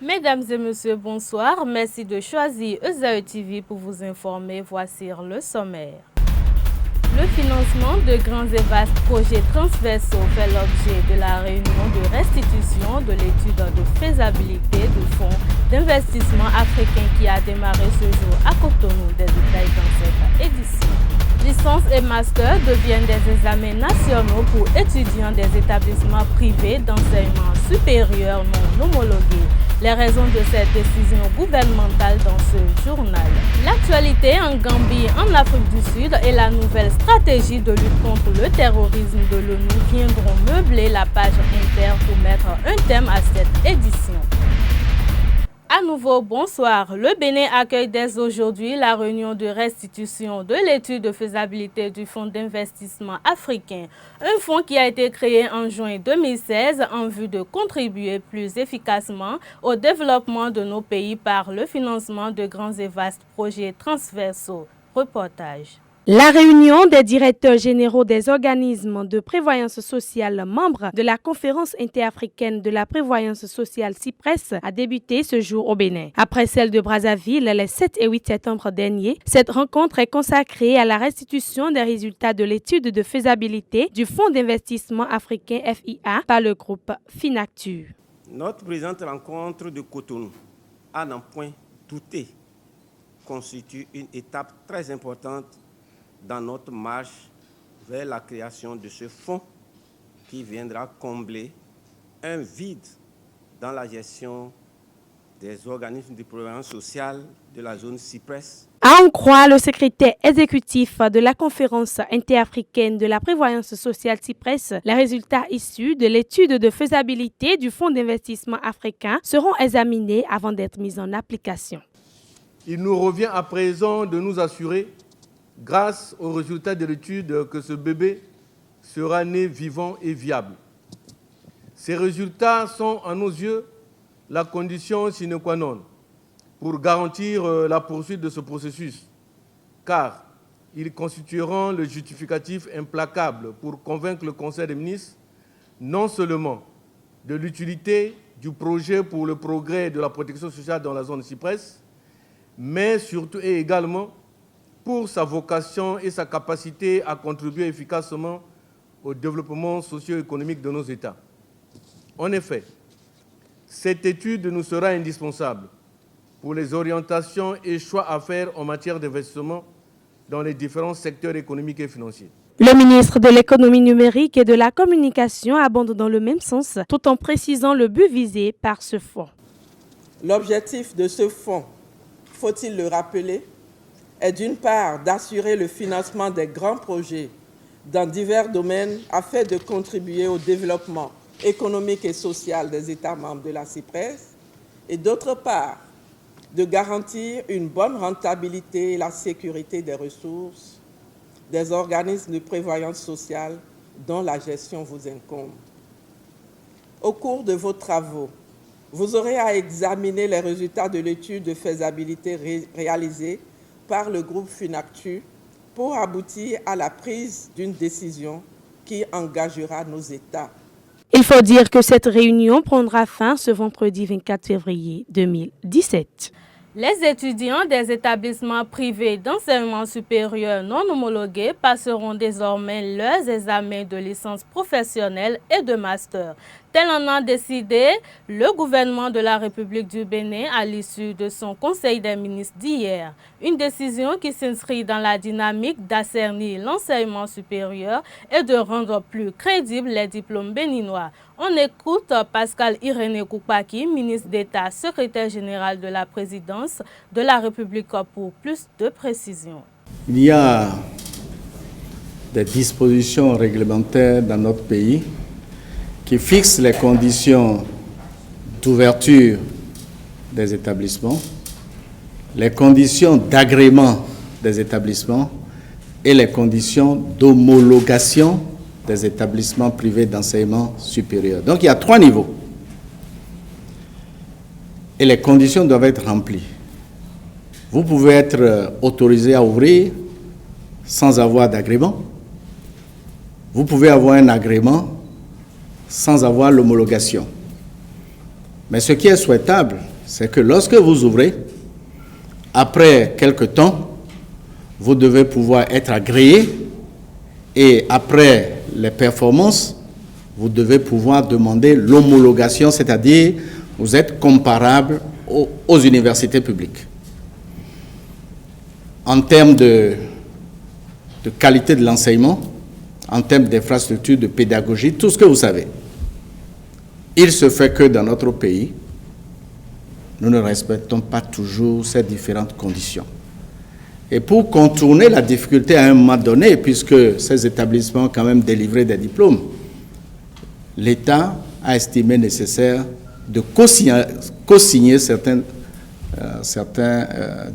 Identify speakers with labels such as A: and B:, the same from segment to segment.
A: Mesdames et messieurs, bonsoir. Merci de choisir ESAE TV pour vous informer. Voici le sommaire. Le financement de grands et vastes projets transversaux fait l'objet de la réunion de restitution de l'étude de faisabilité du Fonds d'investissement africain qui a démarré ce jour à Cotonou. Des détails dans cette édition. Licence et master deviennent des examens nationaux pour étudiants des établissements privés d'enseignement supérieur non homologués. Les raisons de cette décision gouvernementale dans ce journal. L'actualité en Gambie, en Afrique du Sud et la nouvelle stratégie de lutte contre le terrorisme de l'ONU viendront meubler la page Inter pour mettre un thème à cette édition. À nouveau, bonsoir. Le Bénin accueille dès aujourd'hui la réunion de restitution de l'étude de faisabilité du Fonds d'investissement africain, un fonds qui a été créé en juin 2016 en vue de contribuer plus efficacement au développement de nos pays par le financement de grands et vastes projets transversaux. Reportage.
B: La réunion des directeurs généraux des organismes de prévoyance sociale membres de la Conférence interafricaine de la prévoyance sociale CIPRES a débuté ce jour au Bénin. Après celle de Brazzaville les 7 et 8 septembre dernier, cette rencontre est consacrée à la restitution des résultats de l'étude de faisabilité du Fonds d'investissement africain FIA par le groupe Finactu.
C: Notre présente rencontre de Cotonou, à n'en point douter, constitue une étape très importante dans notre marche vers la création de ce fonds qui viendra combler un vide dans la gestion des organismes de prévoyance sociale de la zone CIPRES.
B: À en croire le secrétaire exécutif de la Conférence interafricaine de la prévoyance sociale CIPRES, les résultats issus de l'étude de faisabilité du Fonds d'investissement africain seront examinés avant d'être mis en application.
D: Il nous revient à présent de nous assurer, grâce aux résultats de l'étude, que ce bébé sera né vivant et viable. Ces résultats sont, à nos yeux, la condition sine qua non pour garantir la poursuite de ce processus, car ils constitueront le justificatif implacable pour convaincre le Conseil des ministres non seulement de l'utilité du projet pour le progrès de la protection sociale dans la zone CIPRES, mais surtout et également pour sa vocation et sa capacité à contribuer efficacement au développement socio-économique de nos États. En effet, cette étude nous sera indispensable pour les orientations et choix à faire en matière d'investissement dans les différents secteurs économiques et financiers.
B: Le ministre de l'économie numérique et de la communication abonde dans le même sens, tout en précisant le but visé par ce fonds.
E: L'objectif de ce fonds, faut-il le rappeler, est d'une part d'assurer le financement des grands projets dans divers domaines afin de contribuer au développement économique et social des États membres de la CIPRES et d'autre part de garantir une bonne rentabilité et la sécurité des ressources des organismes de prévoyance sociale dont la gestion vous incombe. Au cours de vos travaux, vous aurez à examiner les résultats de l'étude de faisabilité réalisée par le groupe Finactu pour aboutir à la prise d'une décision qui engagera nos États.
B: Il faut dire que cette réunion prendra fin ce vendredi 24 février 2017.
A: Les étudiants des établissements privés d'enseignement supérieur non homologués passeront désormais leurs examens de licence professionnelle et de master. Tel en a décidé le gouvernement de la République du Bénin à l'issue de son Conseil des ministres d'hier. Une décision qui s'inscrit dans la dynamique d'assainir l'enseignement supérieur et de rendre plus crédibles les diplômes béninois. On écoute Pascal Irénée Koupaki, ministre d'État, secrétaire général de la présidence de la République pour plus de précision.
F: Il y a des dispositions réglementaires dans notre pays qui fixent les conditions d'ouverture des établissements, les conditions d'agrément des établissements et les conditions d'homologation des établissements privés d'enseignement supérieur. Donc il y a 3 niveaux. Et les conditions doivent être remplies. Vous pouvez être autorisé à ouvrir sans avoir d'agrément. Vous pouvez avoir un agrément sans avoir l'homologation. Mais ce qui est souhaitable, c'est que lorsque vous ouvrez, après quelque temps, vous devez pouvoir être agréé et après les performances, vous devez pouvoir demander l'homologation, c'est-à-dire vous êtes comparable aux universités publiques. En termes de qualité de l'enseignement, en termes d'infrastructure, de pédagogie, tout ce que vous savez. Il se fait que dans notre pays, nous ne respectons pas toujours ces différentes conditions. Et pour contourner la difficulté à un moment donné, puisque ces établissements ont quand même délivré des diplômes, l'État a estimé nécessaire de co-signer certains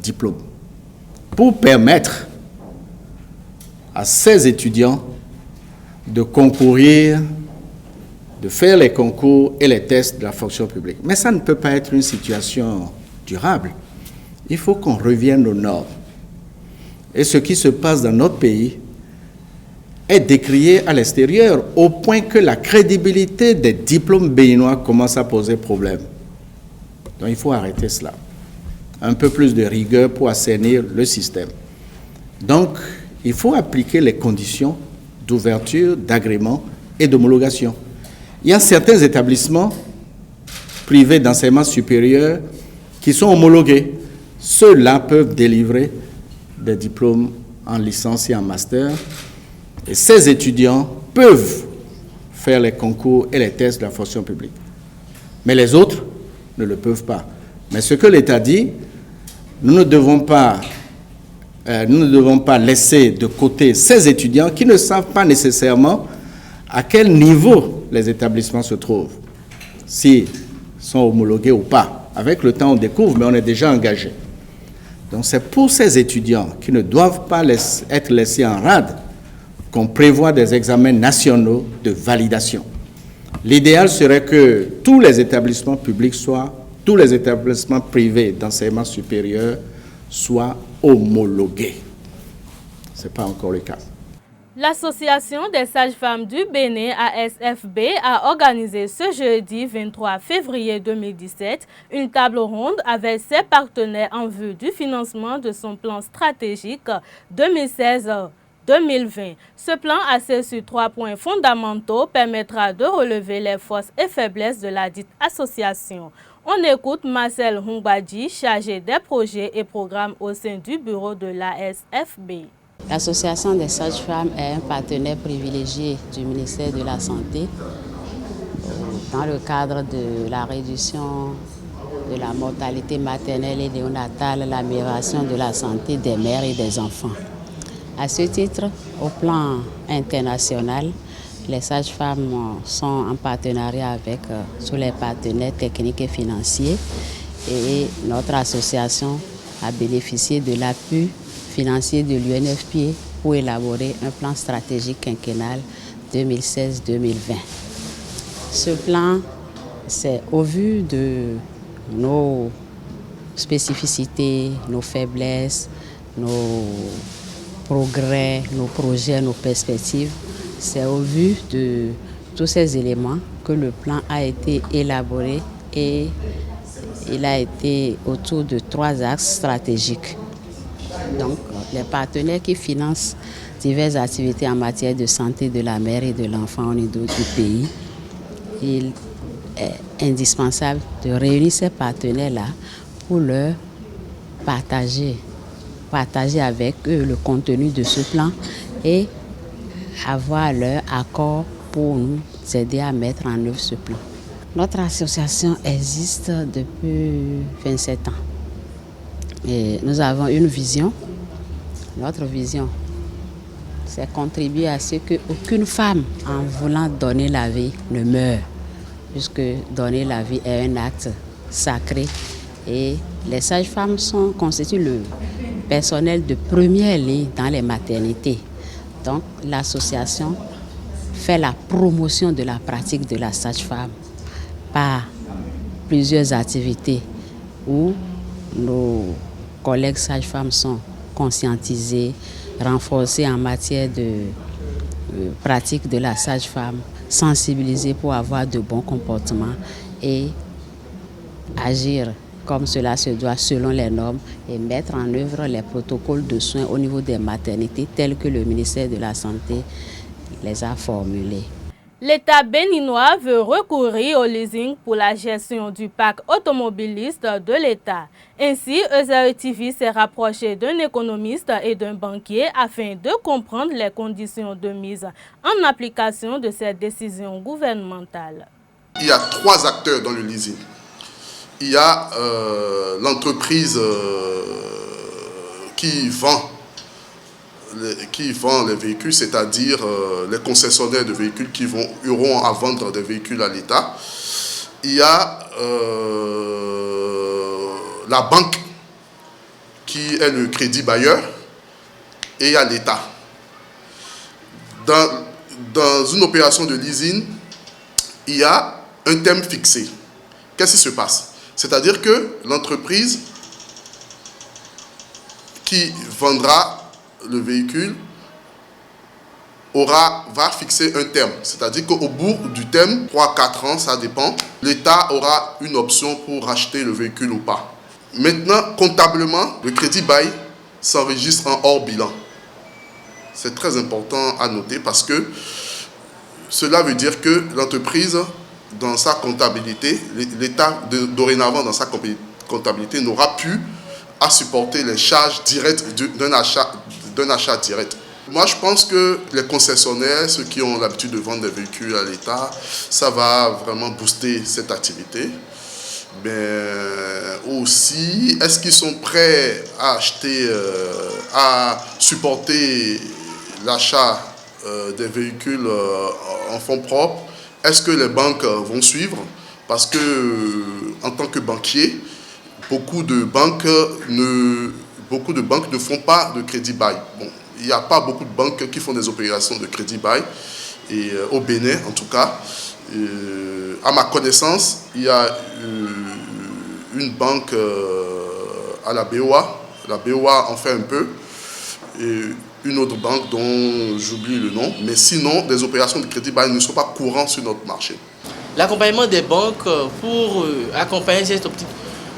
F: diplômes pour permettre à ces étudiants de concourir, de faire les concours et les tests de la fonction publique. Mais ça ne peut pas être une situation durable. Il faut qu'on revienne aux normes. Et ce qui se passe dans notre pays est décrié à l'extérieur, au point que la crédibilité des diplômes béninois commence à poser problème. Donc il faut arrêter cela. Un peu plus de rigueur pour assainir le système. Donc, il faut appliquer les conditions d'ouverture, d'agrément et d'homologation. Il y a certains établissements privés d'enseignement supérieur qui sont homologués. Ceux-là peuvent délivrer des diplômes en licence et en master. Et ces étudiants peuvent faire les concours et les tests de la fonction publique. Mais les autres ne le peuvent pas. Mais ce que l'État dit, nous ne devons pas laisser de côté ces étudiants qui ne savent pas nécessairement à quel niveau les établissements se trouvent, s'ils sont homologués ou pas. Avec le temps, on découvre, mais on est déjà engagé. Donc c'est pour ces étudiants qui ne doivent pas être laissés en rade qu'on prévoit des examens nationaux de validation. L'idéal serait que tous les établissements publics tous les établissements privés d'enseignement supérieur soient homologués. Ce n'est pas encore le cas.
A: L'Association des sages-femmes du Bénin, ASFB, a organisé ce jeudi 23 février 2017 une table ronde avec ses partenaires en vue du financement de son plan stratégique 2016-2020. Ce plan, axé sur 3 points fondamentaux, permettra de relever les forces et faiblesses de la dite association. On écoute Marcel Hungbadji, chargé des projets et programmes au sein du bureau de l'ASFB.
G: L'Association des sages-femmes est un partenaire privilégié du ministère de la Santé dans le cadre de la réduction de la mortalité maternelle et néonatale, l'amélioration de la santé des mères et des enfants. À ce titre, au plan international, les sages-femmes sont en partenariat avec tous les partenaires techniques et financiers et notre association a bénéficié de l'appui financier de l'UNFPA pour élaborer un plan stratégique quinquennal 2016-2020. Ce plan, c'est au vu de nos spécificités, nos faiblesses, nos progrès, nos projets, nos perspectives. C'est au vu de tous ces éléments que le plan a été élaboré et il a été autour de 3 axes stratégiques. Donc, les partenaires qui financent diverses activités en matière de santé de la mère et de l'enfant au niveau du pays, il est indispensable de réunir ces partenaires-là pour leur partager avec eux le contenu de ce plan et avoir leur accord pour nous aider à mettre en œuvre ce plan. Notre association existe depuis 27 ans. Et nous avons une vision. Notre vision, c'est contribuer à ce qu'aucune femme, en voulant donner la vie, ne meure, puisque donner la vie est un acte sacré. Et les sages-femmes constituent le personnel de première ligne dans les maternités. Donc, l'association fait la promotion de la pratique de la sage-femme par plusieurs activités où nos collègues sages-femmes sont conscientisés, renforcés en matière de pratique de la sage-femme, sensibilisés pour avoir de bons comportements et agir comme cela se doit selon les normes et mettre en œuvre les protocoles de soins au niveau des maternités tels que le ministère de la Santé les a formulés.
A: L'État béninois veut recourir au leasing pour la gestion du parc automobiliste de l'État. Ainsi, ESAE TV s'est rapproché d'un économiste et d'un banquier afin de comprendre les conditions de mise en application de cette décision gouvernementale.
H: Il y a 3 acteurs dans le leasing. Il y a l'entreprise qui vend les véhicules, c'est-à-dire les concessionnaires de véhicules qui auront à vendre des véhicules à l'État. Il y a la banque qui est le crédit bailleur et il y a l'État. Dans une opération de leasing, il y a un thème fixé. Qu'est-ce qui se passe? C'est-à-dire que l'entreprise qui vendra le véhicule va fixer un terme. C'est-à-dire qu'au bout du terme, 3-4 ans, ça dépend, l'État aura une option pour racheter le véhicule ou pas. Maintenant, comptablement, le crédit bail s'enregistre en hors bilan. C'est très important à noter parce que cela veut dire que l'entreprise, dans sa comptabilité, l'État dorénavant dans sa comptabilité n'aura plus à supporter les charges directes d'un achat direct. Moi, je pense que les concessionnaires, ceux qui ont l'habitude de vendre des véhicules à l'État, ça va vraiment booster cette activité. Mais aussi, est-ce qu'ils sont prêts à acheter, à supporter l'achat des véhicules en fonds propres? Est-ce que les banques vont suivre? Parce que, en tant que banquier, beaucoup de banques ne font pas de crédit bail. Bon, il n'y a pas beaucoup de banques qui font des opérations de crédit bail, et au Bénin en tout cas. À ma connaissance, il y a une banque à la BOA. La BOA en fait un peu. Et une autre banque dont j'oublie le nom. Mais sinon, des opérations de crédit bail ne sont pas courantes sur notre marché.
I: L'accompagnement des banques pour accompagner cette optique.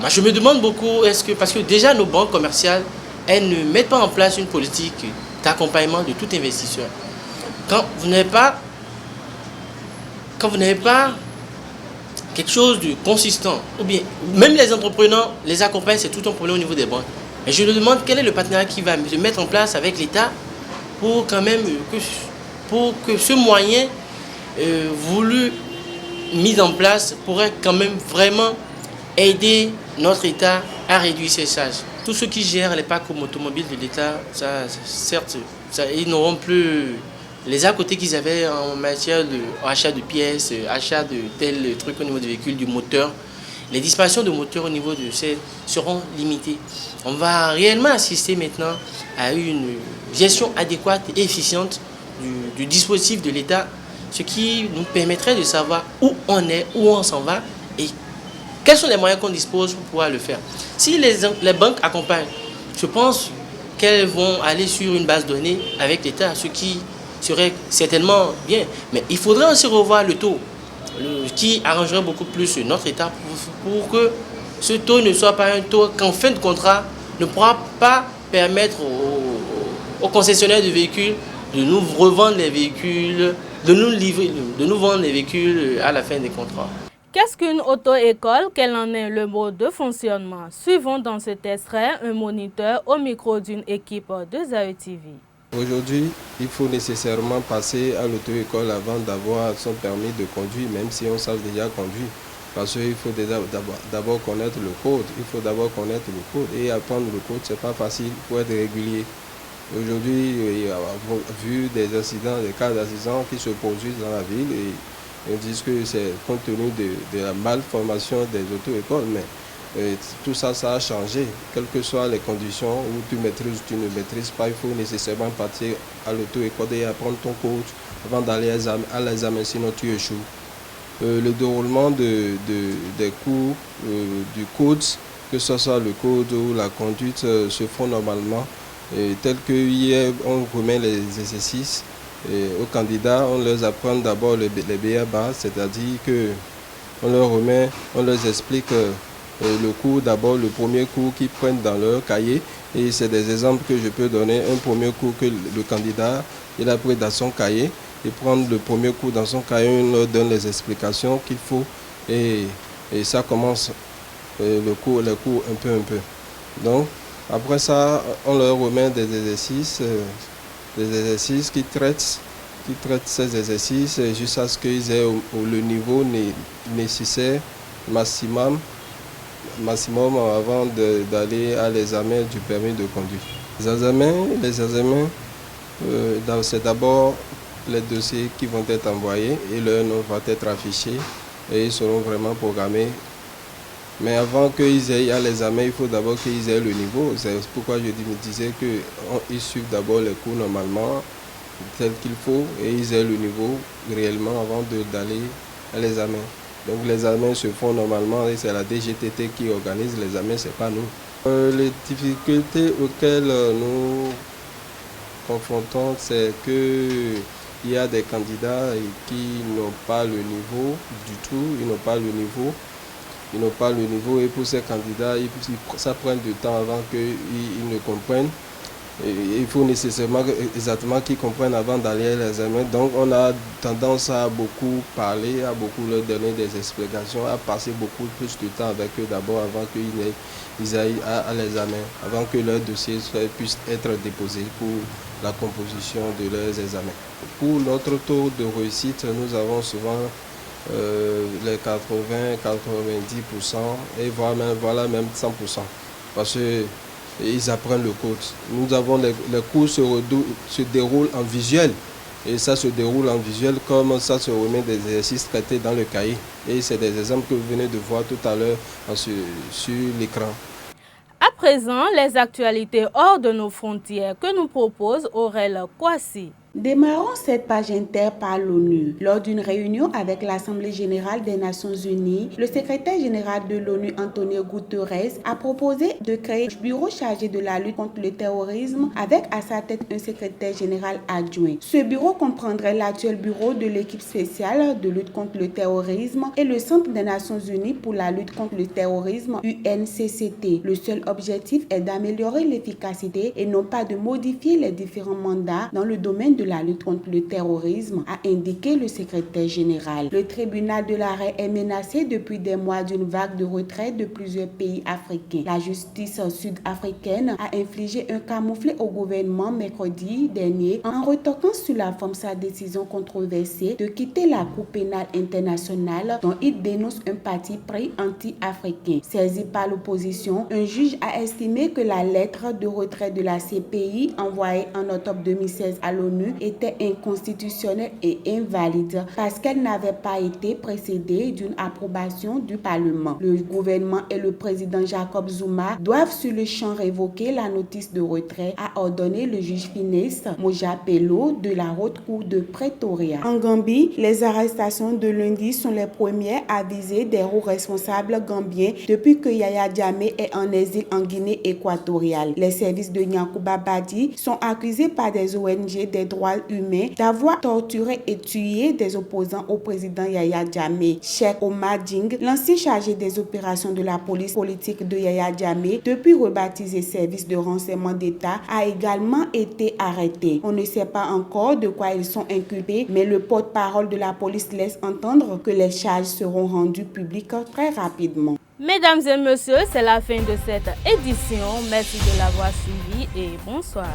I: Moi, je me demande beaucoup, parce que déjà nos banques commerciales, elles ne mettent pas en place une politique d'accompagnement de tout investisseur. Quand vous n'avez pas quelque chose de consistant, ou bien même les entrepreneurs les accompagnent, c'est tout un problème au niveau des banques. Et je me demande quel est le partenariat qui va se mettre en place avec l'État pour quand même que ce moyen voulu mis en place pourrait quand même vraiment aider notre État à réduire ses charges. Tous ceux qui gèrent les parcs automobiles de l'État, certes, ils n'auront plus les à côté qu'ils avaient en matière d'achat de pièces, achat de tels trucs au niveau des véhicules, du moteur. Les disparitions de moteurs au niveau de ces seront limitées. On va réellement assister maintenant à une gestion adéquate et efficiente du dispositif de l'État, ce qui nous permettrait de savoir où on est, où on s'en va et quels sont les moyens qu'on dispose pour pouvoir le faire. Si les banques accompagnent, je pense qu'elles vont aller sur une base de données avec l'État, ce qui serait certainement bien. Mais il faudrait aussi revoir le taux, qui arrangerait beaucoup plus notre État pour que ce taux ne soit pas un taux qu'en fin de contrat ne pourra pas permettre aux concessionnaires de véhicules de nous revendre les véhicules, de nous vendre les véhicules à la fin des contrats.
A: Qu'est-ce qu'une auto-école? Quel en est le mode de fonctionnement? Suivons dans cet extrait un moniteur au micro d'une équipe de ESAE TV.
J: Aujourd'hui, il faut nécessairement passer à l'auto-école avant d'avoir son permis de conduire, même si on sait déjà conduire. Parce qu'il faut d'abord connaître le code. Il faut d'abord connaître le code. Et apprendre le code, ce n'est pas facile, il faut être régulier. Aujourd'hui, il y a vu des accidents, des cas d'accidents qui se produisent dans la ville. Et on dit que c'est compte tenu de la malformation des auto-écoles. Mais tout ça, ça a changé. Quelles que soient les conditions où tu maîtrises ou tu ne maîtrises pas, il faut nécessairement partir à l'auto-école et apprendre ton code avant d'aller à l'examen, sinon tu échoues. Le déroulement des cours du code, que ce soit le code ou la conduite, se font normalement. Tel que hier, on remet les exercices aux candidats, on leur apprend d'abord les BABA, c'est-à-dire qu'on leur remet, on leur explique le cours, d'abord le premier cours qu'ils prennent dans leur cahier. Et c'est des exemples que je peux donner. Un premier cours que le candidat il a pris dans son cahier. Il prend le premier cours dans son cahier, on leur donne les explications qu'il faut. Et ça commence le cours un peu. Donc, après ça, on leur remet des exercices qui traitent ces exercices jusqu'à ce qu'ils aient le niveau nécessaire, maximum avant d'aller à l'examen du permis de conduire. Les examens, c'est d'abord les dossiers qui vont être envoyés et leur nom va être affiché et ils seront vraiment programmés. Mais avant qu'ils aient à l'examen, il faut d'abord qu'ils aient le niveau. C'est pourquoi je me disais qu'ils suivent d'abord les cours normalement, tel qu'il faut, et ils aient le niveau réellement avant d'aller à l'examen. Donc les examens se font normalement et c'est la DGTT qui organise les examens, ce n'est pas nous. Les difficultés auxquelles nous confrontons, c'est qu'il y a des candidats qui n'ont pas le niveau du tout, ils n'ont pas le niveau et pour ces candidats, ça prend du temps avant qu'ils ne comprennent. Il faut nécessairement exactement qu'ils comprennent avant d'aller à l'examen. Donc on a tendance à beaucoup parler, à beaucoup leur donner des explications, à passer beaucoup plus de temps avec eux d'abord avant qu'ils aillent à l'examen, avant que leur dossier puisse être déposé pour la composition de leurs examens. Pour notre taux de réussite, nous avons souvent les 80, 90% et voilà même 100%. Parce qu'ils apprennent le code. Nous avons les cours se déroulent en visuel. Et ça se déroule en visuel comme ça se remet des exercices traités dans le cahier. Et c'est des exemples que vous venez de voir tout à l'heure sur l'écran.
A: À présent, les actualités hors de nos frontières que nous propose Aurel Kwasi.
K: Démarrons cette page inter par l'ONU. Lors d'une réunion avec l'Assemblée générale des Nations unies, le secrétaire général de l'ONU, Antonio Guterres, a proposé de créer un bureau chargé de la lutte contre le terrorisme avec à sa tête un secrétaire général adjoint. Ce bureau comprendrait l'actuel bureau de l'équipe spéciale de lutte contre le terrorisme et le Centre des Nations unies pour la lutte contre le terrorisme, UNCCT. Le seul objectif est d'améliorer l'efficacité et non pas de modifier les différents mandats dans le domaine de la lutte contre le terrorisme, a indiqué le secrétaire général. Le tribunal de l'arrêt est menacé depuis des mois d'une vague de retrait de plusieurs pays africains. La justice sud-africaine a infligé un camouflet au gouvernement mercredi dernier en retoquant sur la forme sa décision controversée de quitter la Cour pénale internationale dont il dénonce un parti pris anti-africain. Saisi par l'opposition, un juge a estimé que la lettre de retrait de la CPI envoyée en octobre 2016 à l'ONU était inconstitutionnelle et invalide parce qu'elle n'avait pas été précédée d'une approbation du Parlement. Le gouvernement et le président Jacob Zuma doivent sur le champ révoquer la notice de retrait, a ordonné le juge Finesse Mojapelo de la haute cour de Pretoria. En Gambie, les arrestations de lundi sont les premières à viser des hauts responsables gambiens depuis que Yaya Jammeh est en exil en Guinée équatoriale. Les services de Nyakuba Badi sont accusés par des ONG des droits humains d'avoir torturé et tué des opposants au président Yaya Jammeh. Cheikh Omar Ding, l'ancien chargé des opérations de la police politique de Yaya Jammeh, depuis rebaptisé service de renseignement d'État, a également été arrêté. On ne sait pas encore de quoi ils sont inculpés, mais le porte-parole de la police laisse entendre que les charges seront rendues publiques très rapidement.
A: Mesdames et messieurs, c'est la fin de cette édition. Merci de l'avoir suivi et bonsoir.